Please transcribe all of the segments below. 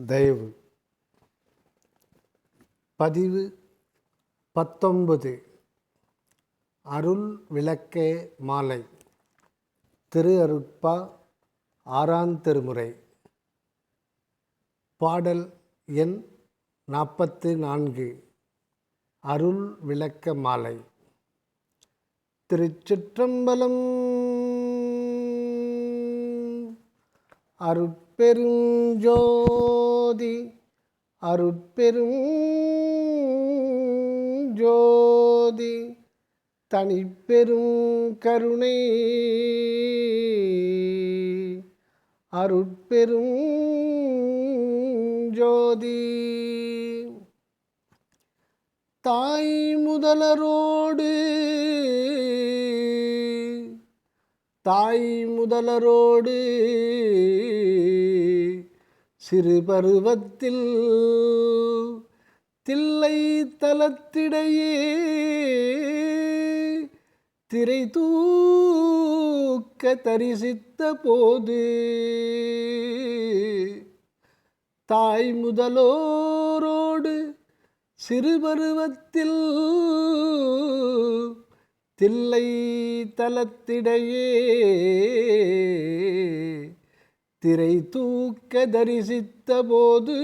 தயவு பதிவு 19 அருள் விளக்கே மாலை திரு அருட்பா 6ஆம் திருமுறை பாடல் எண் 44 அருள் விளக்க மாலை. திருச்சிற்றம்பலம். அருட்பெருஞ்சோதி அருட்பெருஞ்சோதி தனிப்பெரும் கருணை அருட்பெரும் ஜோதி. தாய் முதலரோடு சிறு பருவத்தில் தில்லை தலத்திடையே திரை தூக்க தரிசித்த போது தாய் முதலோரோடு சிறு பருவத்தில் தில்லை தலத்திடையே திரை தூக்க தரிசித்த போது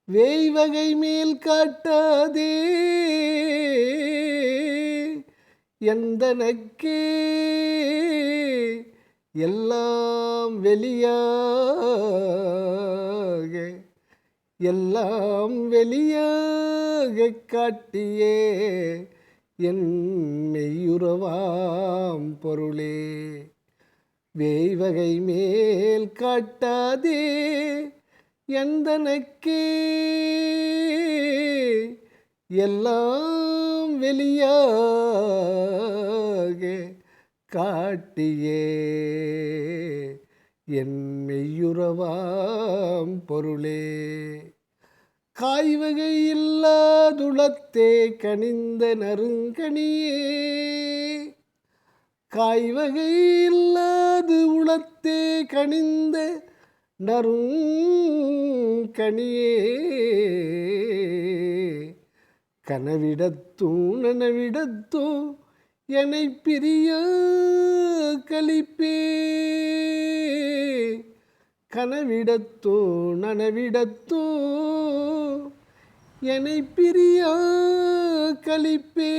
வேய்வகை மேல் காட்டாதே எந்தனக்கே எல்லாம் வெளியாக காட்டியே என் மெய்யுறவாம் பொருளே. வேய்வகை மேல் காட்டாதே எந்தனக்கே எல்லாம் வெளியாக காட்டியே என் மெய்யுறவாம் பொருளே. காய்வகை இல்லாதுளத்தே கனிந்த நறுங்கனியே காய்வகை இல்லாது உளத்தே கனிந்த நறுங்கனியே கனவிடத்தும் நனவிடத்தும் என்னை பிரிய கலிப்பே கனவிடத்தோ நனவிடத்தோ என்னை பிரிய கலிப்பே.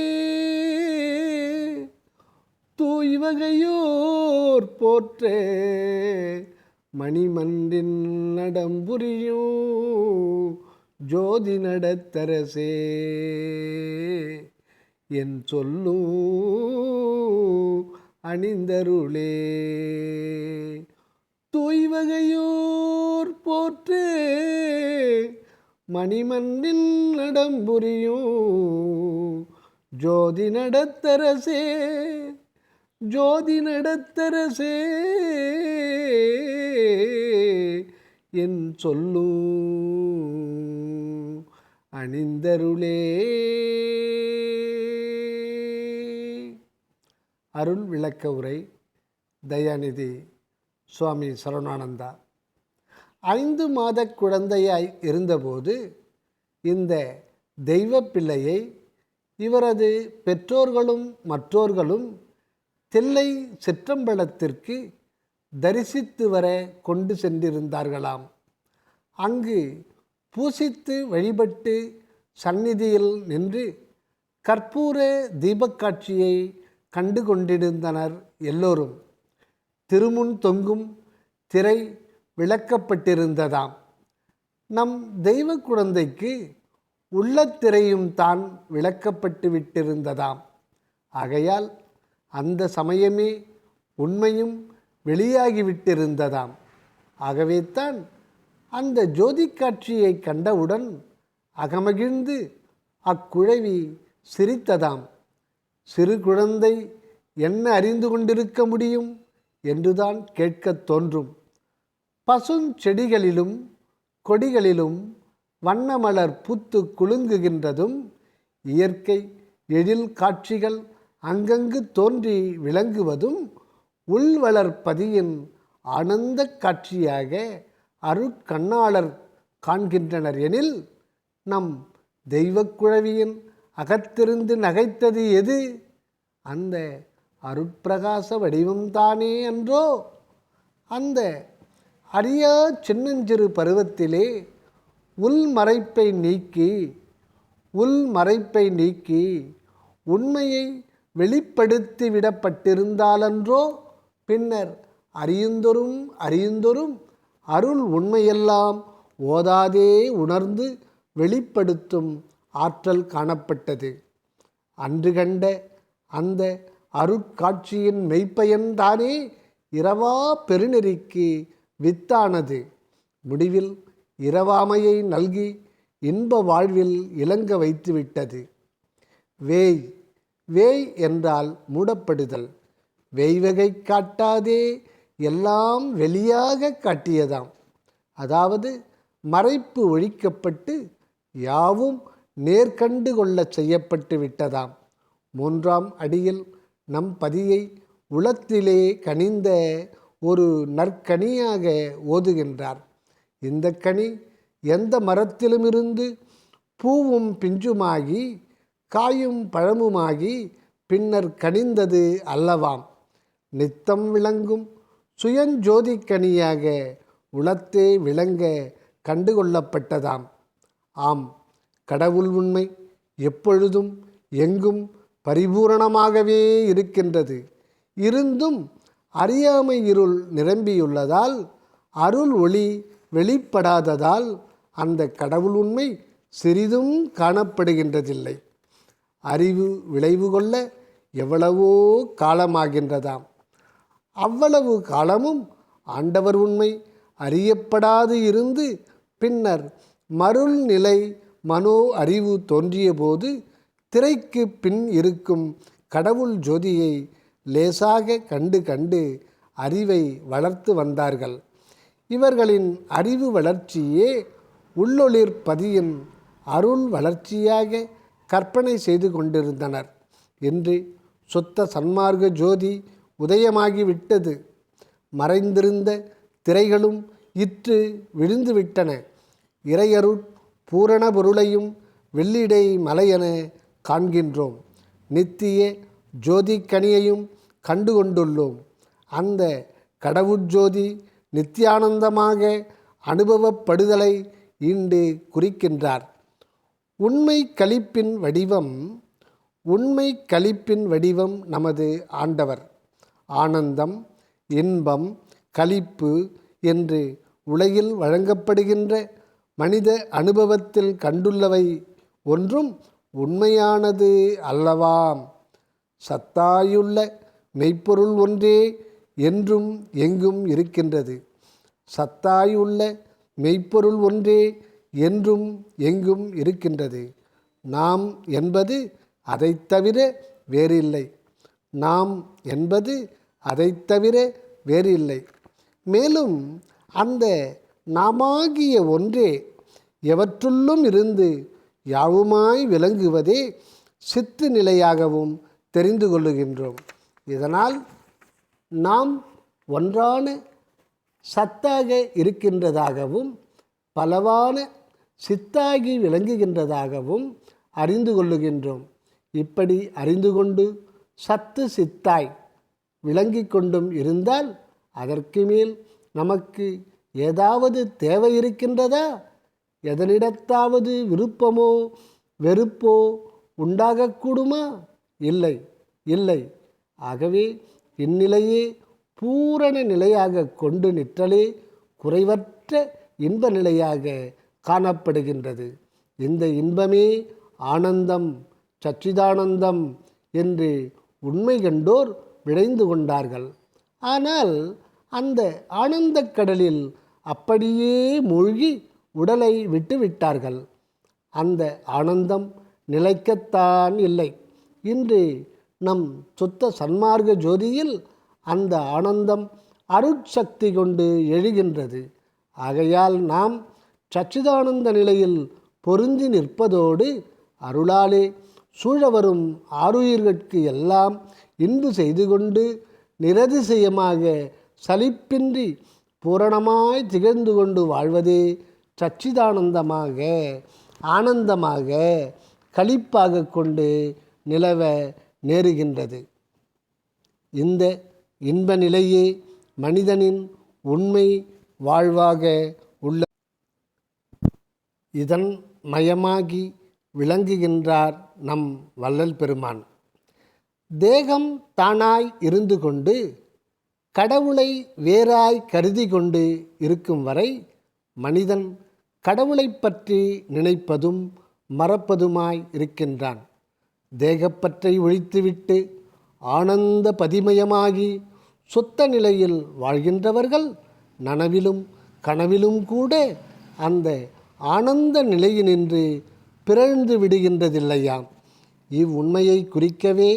தூய்வகையோர் போற்ற மணிமன்றின் நடம்புரியும் ஜோதி நடத்தரசே என் சொல்லும் அணிந்தருளே. தூய்வகையோர் போற்ற மணிமன்றின் நடம்புரியும் ஜோதி நடத்தரசே என் சொல்லும் அணிந்தருளே. அருள் விளக்க உரை தயாநிதி சுவாமி சரவணானந்தா. 5 மாத குழந்தையாய் இருந்தபோது இந்த தெய்வ பிள்ளையை இவரது பெற்றோர்களும் மற்றோர்களும் தில்லை சிற்றம்பலத்திற்கு தரிசித்து வர கொண்டு சென்றிருந்தார்களாம். அங்கு பூசித்து வழிபட்டு சந்நிதியில் நின்று கற்பூர தீபக்காட்சியை கண்டு கொண்டிருந்தனர் எல்லோரும். திருமுன் தொங்கும் திரை விளக்கப்பட்டிருந்ததாம். நம் தெய்வ குழந்தைக்கு உள்ளத்திரையும் தான் விளக்கப்பட்டு விட்டிருந்ததாம். ஆகையால் அந்த சமயமே உண்மையும் வெளியாகிவிட்டிருந்ததாம். ஆகவே தான் அந்த ஜோதி காட்சியை கண்டவுடன் அகமகிழ்ந்து அக்குழவி சிரித்ததாம். சிறு குழந்தை என்ன அறிந்து கொண்டிருக்க முடியும் என்றுதான் கேட்கத் தோன்றும். பசுஞ்செடிகளிலும் கொடிகளிலும் வண்ணமலர் பூத்து குலுங்குகின்றதும் இயற்கை எழில் காட்சிகள் அங்கங்கு தோன்றி விளங்குவதும் உள்வளர்ப்பதியின் ஆனந்த காட்சியாக அருட்கண்ணாளர் காண்கின்றனர் எனில், நம் தெய்வக்குழவியின் அகத்திருந்து நகைத்தது எது? அந்த அருட்பிரகாச வடிவம்தானே அன்றோ? அந்த அறியா சின்னஞ்சிறு பருவத்திலே உள்மறைப்பை நீக்கி உண்மையை வெளிப்படுத்தி விடப்பட்டிருந்தாலன்றோ பின்னர் அறியுந்தொரும் அருள் உண்மையெல்லாம் ஓதாதே உணர்ந்து வெளிப்படுத்தும் ஆற்றல் காணப்பட்டது. அன்று கண்ட அந்த அருட்காட்சியின் மெய்ப்பயன்தானே இரவா பெருநெறிக்கு வித்தானது. முடிவில் இரவாமையை நல்கி இன்ப வாழ்வில் இலங்க வைத்துவிட்டது. வேய் என்றால் மூடப்படுதல். வேய்வகை காட்டாதே எல்லாம் வெளியாக காட்டியதாம். அதாவது மறைப்பு ஒழிக்கப்பட்டு யாவும் நேர்கண்டு கொள்ள செய்யப்பட்டு விட்டதாம். 3ஆம் அடியில் நம் பதியை உளத்திலே கனிந்த ஒரு நற்கனியாக ஓதுகின்றார். இந்த கனி எந்த மரத்திலுமிருந்து பூவும் பிஞ்சுமாகி காயும் பழமுமாகி பின்னர் கனிந்தது அல்லவாம். நித்தம் விளங்கும் சுயஞ்சோதிக்கனியாக உளத்தே விளங்க கண்டுகொள்ளப்பட்டதாம். ஆம், கடவுள் உண்மை எப்பொழுதும் எங்கும் பரிபூரணமாகவே இருக்கின்றது. இருந்தும் அறியாமை இருள் நிரம்பியுள்ளதால், அருள் ஒளி வெளிப்படாததால் அந்த கடவுள் உண்மை சிறிதும் காணப்படுகின்றதில்லை. அறிவு விளைவு கொள்ள எவ்வளவோ காலமாகின்றதாம். அவ்வளவு காலமும் ஆண்டவர் உண்மை அறியப்படாது இருந்து பின்னர் மருள் நிலை மனோ அறிவு தோன்றிய போது திரைக்கு பின் இருக்கும் கடவுள் ஜோதியை லேசாக கண்டு அறிவை வளர்த்து வந்தார்கள். இவர்களின் அறிவு வளர்ச்சியே உள்ளொளிர் பதியின் அருள் வளர்ச்சியாக கற்பனை செய்து கொண்டிருந்தனர். இன்று சுத்த சன்மார்க்க ஜோதி உதயமாகிவிட்டது. மறைந்திருந்த திரைகளும் இற்று விழுந்துவிட்டன. இறையருட் பூரண பொருளையும் வெள்ளிடை மலையென காண்கின்றோம். நித்திய ஜோதிக்கனியையும் கண்டு கொண்டுள்ளோம். அந்த கடவுட்ஜோதி நித்தியானந்தமாக அனுபவப்படுதலை ஈண்டு குறிக்கின்றார். உண்மை களிப்பின் வடிவம் நமது ஆண்டவர். ஆனந்தம், இன்பம், களிப்பு என்று உலகில் வழங்கப்படுகின்ற மனித அனுபவத்தில் கண்டுள்ளவை ஒன்றும் உண்மையானது அல்லவாம். சத்தாயுள்ள மெய்ப்பொருள் ஒன்றே என்றும் எங்கும் இருக்கின்றது. சத்தாயுள்ள மெய்ப்பொருள் ஒன்றே என்றும் எங்கும் இருக்கின்றது. நாம் என்பது அதைத் தவிர வேறில்லை. மேலும் அந்த நாமாகிய ஒன்றே எவற்றுள்ளும் இருந்து யாவுமாய் விளங்குவதே சித்து நிலையாகவும் தெரிந்து கொள்ளுகின்றோம். இதனால் நாம் ஒன்றான சத்தாக இருக்கின்றதாகவும் பலவான சித்தாகி விளங்குகின்றதாகவும் அறிந்து கொள்ளுகின்றோம். இப்படி அறிந்து கொண்டு சத்து சித்தாய் விளங்கி கொண்டும் இருந்தால் அதற்கு மேல் நமக்கு ஏதாவது தேவை இருக்கின்றதா? எதனிடத்தாவது விருப்பமோ வெறுப்போ உண்டாகக்கூடுமா? இல்லை. ஆகவே இந்நிலையே பூரண நிலையாக கொண்டு நிற்றலே குறைவற்ற இன்ப நிலையாக காணப்படுகின்றது. இந்த இன்பமே ஆனந்தம், சச்சிதானந்தம் என்று உண்மை கண்டோர் விளைந்து கொண்டார்கள். ஆனால் அந்த ஆனந்தக் கடலில் அப்படியே மூழ்கி உடலை விட்டுவிட்டார்கள். அந்த ஆனந்தம் நிலைக்கத்தான் இல்லை. இன்று நம் சுத்த சன்மார்க்க ஜோதியில் அந்த ஆனந்தம் அருட்சக்தி கொண்டு எழுகின்றது. ஆகையால் நாம் சச்சிதானந்த நிலையில் பொருந்தி நிற்பதோடு அருளாலே சூழவரும் ஆருயிர்கட்கு எல்லாம் இன்பு செய்து கொண்டு நிரதிசயமாக சலிப்பின்றி பூரணமாய் திகழ்ந்து கொண்டு வாழ்வதே சச்சிதானந்தமாக, ஆனந்தமாக, களிப்பாக கொண்டு நிலவ நேருகின்றது. இந்த இன்ப நிலையே மனிதனின் உண்மை வாழ்வாக உள்ள இதன் மயமாகி விளங்குகின்றார் நம் வள்ளல் பெருமான். தேகம் தானாய் இருந்து கொண்டு கடவுளை வேறாய் கருதி கொண்டு இருக்கும் வரை மனிதன் கடவுளை பற்றி நினைப்பதும் மறப்பதுமாய் இருக்கின்றான். தேகப்பற்றை ஒழித்துவிட்டு ஆனந்த பதிமயமாகி சுத்த நிலையில் வாழ்கின்றவர்கள் நனவிலும் கனவிலும் கூட அந்த ஆனந்த நிலையினின்று பிறழ்ந்து விடுகின்றதில்லையாம். இவ்வுண்மையை குறிக்கவே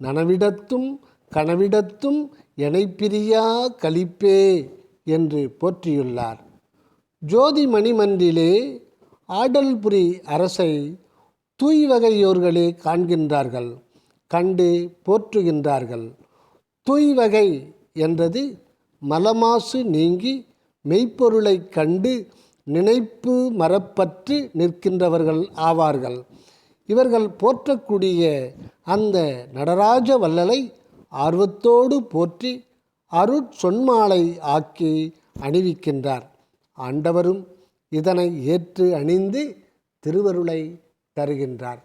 நனவிடத்தும் கனவிடத்தும் எனைப்பிரியா களிப்பே என்று போற்றியுள்ளார். ஜோதி மணிமன்றிலே ஆடல் புரி அரசை தூய்வகையோர்களே காண்கின்றார்கள், கண்டு போற்றுகின்றார்கள். தூய்வகை என்றது மலமாசு நீங்கி மெய்ப்பொருளை கண்டு நினைப்பு மரப்பற்று நிற்கின்றவர்கள் ஆவார்கள். இவர்கள் போற்றக்கூடிய அந்த நடராஜ வள்ளலை ஆர்வத்தோடு போற்றி அருட்சொன்மாலை ஆக்கி அணிவிக்கின்றார். ஆண்டவரும் இதனை ஏற்று அணிந்து திருவருளை தருகின்றார்.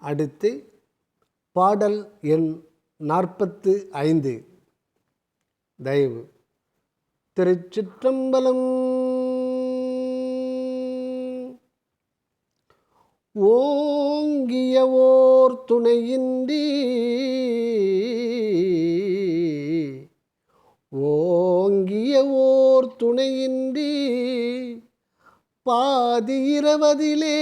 அடுத்து பாடல் எண் 45. தயவு. திருச்சிற்றம்பலம். ஓங்கிய ஓர் துணையின்றி ஓங்கிய ஓர் துணையின்றி பாதி இரவதிலே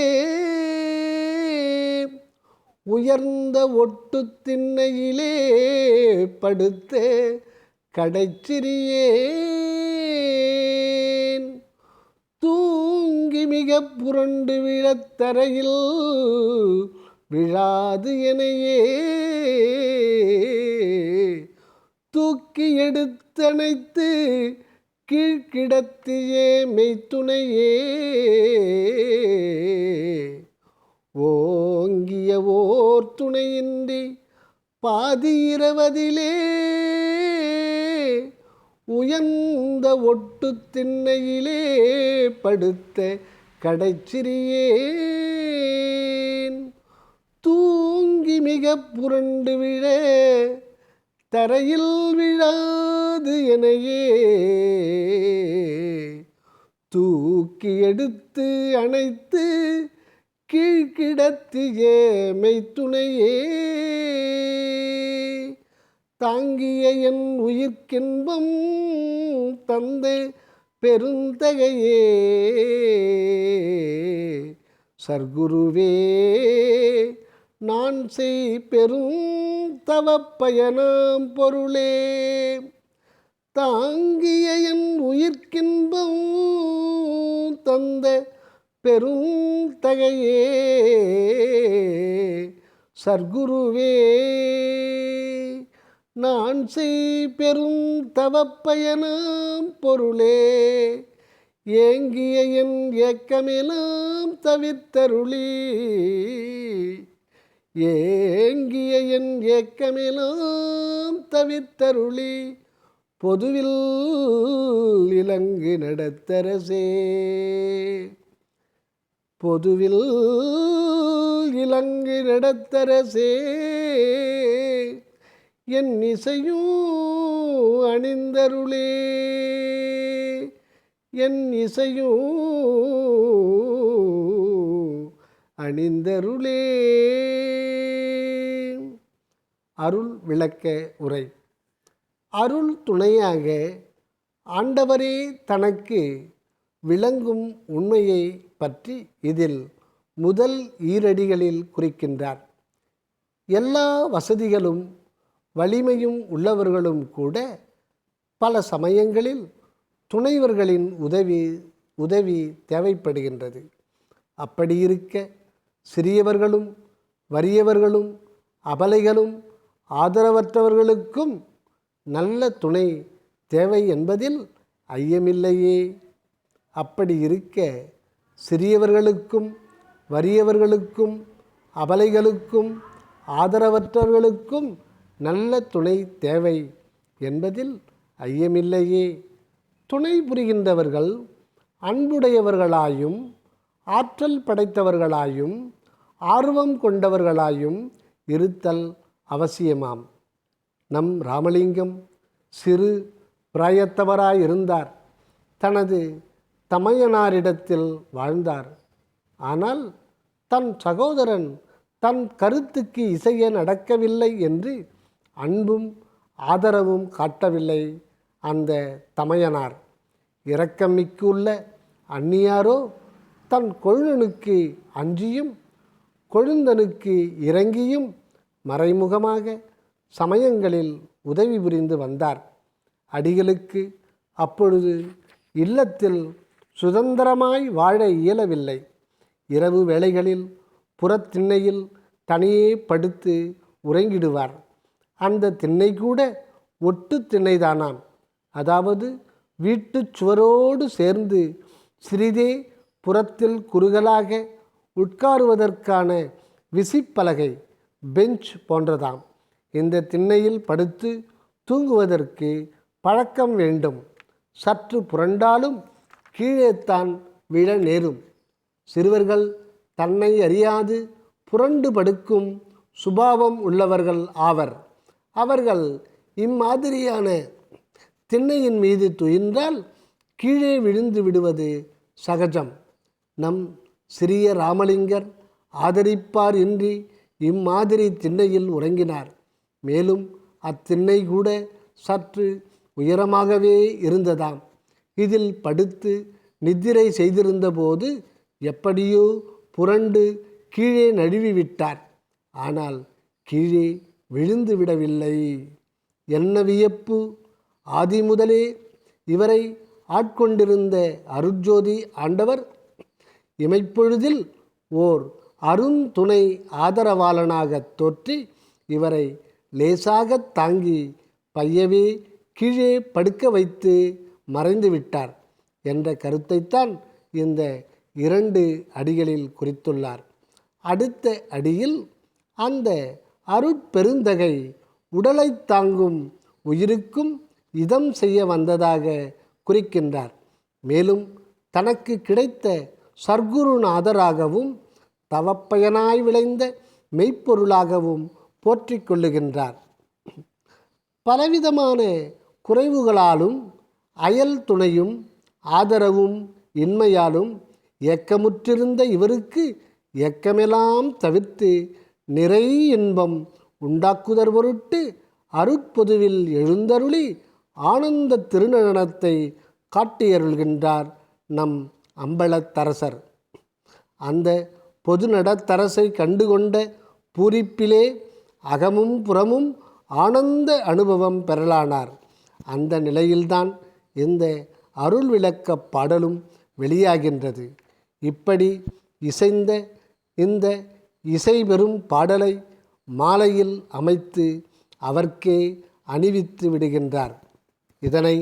உயர்ந்த ஒட்டு திண்ணையிலே படுத்த கடைச்சிறியேன் தூங்கி மிக புரண்டு விழத்தரையில் விழாது எனையே தூக்கி எடுத்தணைத்து கீழ்கிடத்தியே மெய்த்துணையே ஓங்கிய ஓர் துணையின்றி பாதி இரவதிலே உயர்ந்த ஒட்டு திண்ணையிலே படுத்த கடைச்சிறியேன் தூங்கி மிக புரண்டு விழ தரையில் விழாது எனையே தூக்கி எடுத்து அணைத்து கீழ்கிடத்தியே மெய்த்துணையே தாங்கிய என் உயிர்க்கின்பம் தந்த பெருந்தகையே சர்க்குருவே நான் செய் பெரும் தவப்பயனாம் பொருளே தாங்கிய என் உயிர்க்கின்பம் தந்த பெருந்தகையே சர்க்குருவே நான் செய் பெரும் தவப்பயனாம் பொருளே ஏங்கிய என் ஏக்கமெல்லாம் தவிர்த்தருளி ஏங்கிய என் ஏக்கமெல்லாம் தவிர்த்தருளி பொதுவில் இலங்கு நடத்தரசே பொதுவில் இலங்கு நடத்தரசே என் இசையும் அணிந்தருளே என் இசையும் அணிந்தருளே. அருள் விளக்க உரை. அருள் துணையாக ஆண்டவரே தனக்கு விளங்கும் உண்மையை பற்றி இதில் முதல் ஈரடிகளில் குறிக்கின்றார். எல்லா வசதிகளும் வலிமையும் உள்ளவர்களும் கூட பல சமயங்களில் துணைவர்களின் உதவி தேவைப்படுகின்றது. அப்படி இருக்க சிறியவர்களும் வறியவர்களும் அபலைகளும் ஆதரவற்றவர்களுக்கும் நல்ல துணை தேவை என்பதில் ஐயமில்லையே. அப்படி இருக்க சிறியவர்களுக்கும் வறியவர்களுக்கும் அபலைகளுக்கும் ஆதரவற்றவர்களுக்கும் நல்ல துணை தேவை என்பதில் ஐயமில்லையே. துணை புரிகின்றவர்கள் அன்புடையவர்களாயும் ஆற்றல் படைத்தவர்களாயும் ஆர்வம் கொண்டவர்களாயும் இருத்தல் அவசியமாம். நம் ராமலிங்கம் சிறு பிராயத்தவராயிருந்தார். தனது தமையனாரிடத்தில் வாழ்ந்தார். ஆனால் தன் சகோதரன் தன் கருத்துக்கு இசைய நடக்கவில்லை என்று அன்பும் ஆதரவும் காட்டவில்லை அந்த தமையனார். இரக்கமிக்குள்ள அந்நியாரோ தன் கொழுந்தனுக்கு அஞ்சியும் கொழுந்தனுக்கு இறங்கியும் மறைமுகமாக சமயங்களில் உதவி புரிந்து வந்தார். அடிகளுக்கு அப்பொழுது இல்லத்தில் சுதந்திரமாய் வாழ இயலவில்லை. இரவு வேளைகளில் புறத்திண்ணையில் தனியே படுத்து உறங்கிடுவார். அந்த திண்ணை கூட ஒட்டு திண்ணைதானாம். அதாவது வீட்டு சுவரோடு சேர்ந்து சிறிதே புறத்தில் குறுகலாக உட்காருவதற்கான விசிப்பலகை பெஞ்ச் போன்றதாம். இந்த திண்ணையில் படுத்து தூங்குவதற்கு பழக்கம் வேண்டும். சற்று புரண்டாலும் கீழேத்தான் விழ நேரும். சிறுவர்கள் தன்னை அறியாது புரண்டு படுக்கும் சுபாவம் உள்ளவர்கள் ஆவர். அவர்கள் இம்மாதிரியான திண்ணையின் மீது துயின்றால் கீழே விழுந்து விடுவது சகஜம். நம் சிறிய ராமலிங்கர் ஆதரிப்பார் இன்றி இம்மாதிரி திண்ணையில் உறங்கினார். மேலும் அத்திண்ணை கூட சற்று உயரமாகவே இருந்ததாம். இதில் படுத்து நித்திரை செய்திருந்தபோது எப்படியோ புரண்டு கீழே நழுவிவிட்டார். ஆனால் கீழே விழுந்து விடவில்லை. என்ன வியப்பு! ஆதி முதலே இவரை ஆட்கொண்டிருந்த அருட்ஜோதி ஆண்டவர் இமைப்பொழுதில் ஓர் அருந்துணை ஆதரவாளனாகத் தோற்றி இவரை லேசாகத் தாங்கி பையவே கீழே படுக்க வைத்து மறைந்து விட்டார் என்ற கருத்தைத்தான் இந்த 2 அடிகளில் குறித்துள்ளார். அடுத்த அடியில் அந்த அருட்பெருந்தகை உடலை தாங்கும் உயிருக்கும் இதம் செய்ய வந்ததாக குறிக்கின்றார். மேலும் தனக்கு கிடைத்த சர்க்குருநாதராகவும் தவப்பயனாய் விளைந்த மெய்ப்பொருளாகவும் போற்றிக் கொள்ளுகின்றார். பலவிதமான குறைவுகளாலும் அயல் துணையும் ஆதரவும் இன்மையாலும் ஏக்கமுற்றிருந்த இவருக்கு ஏக்கமெல்லாம் தவிர்த்து நிறை இன்பம் உண்டாக்குதற் பொருட்டு அருட்பொதுவில் எழுந்தருளி ஆனந்த திருநடனத்தை காட்டியருள்கின்றார் நம் அம்பலத்தரசர். அந்த பொது நடத்தரசை கண்டுகொண்ட பூரிப்பிலே அகமும் புறமும் ஆனந்த அனுபவம் பெறலானார். அந்த நிலையில்தான் இந்த அருள் விளக்க பாடலும் வெளியாகின்றது. இப்படி இசைந்த இந்த இசை பெறும் பாடலை மாலையில் அமைத்து அவர்க்கே அணிவித்து விடுகின்றார். இதனை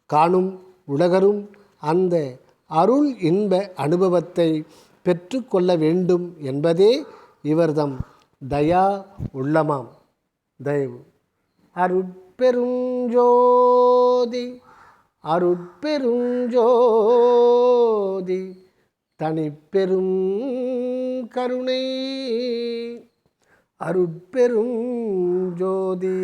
காணும் உலகரும் அந்த அருள் இன்ப அனுபவத்தை பெற்று கொள்ள வேண்டும் என்பதே இவர்தம் தயா உள்ளமாம். தயவு அருட்பெருஞ்சோதி அருட்பெருஞ்சோதி தனிப்பெரும் கருணை அருட்பெரும் ஜோதி.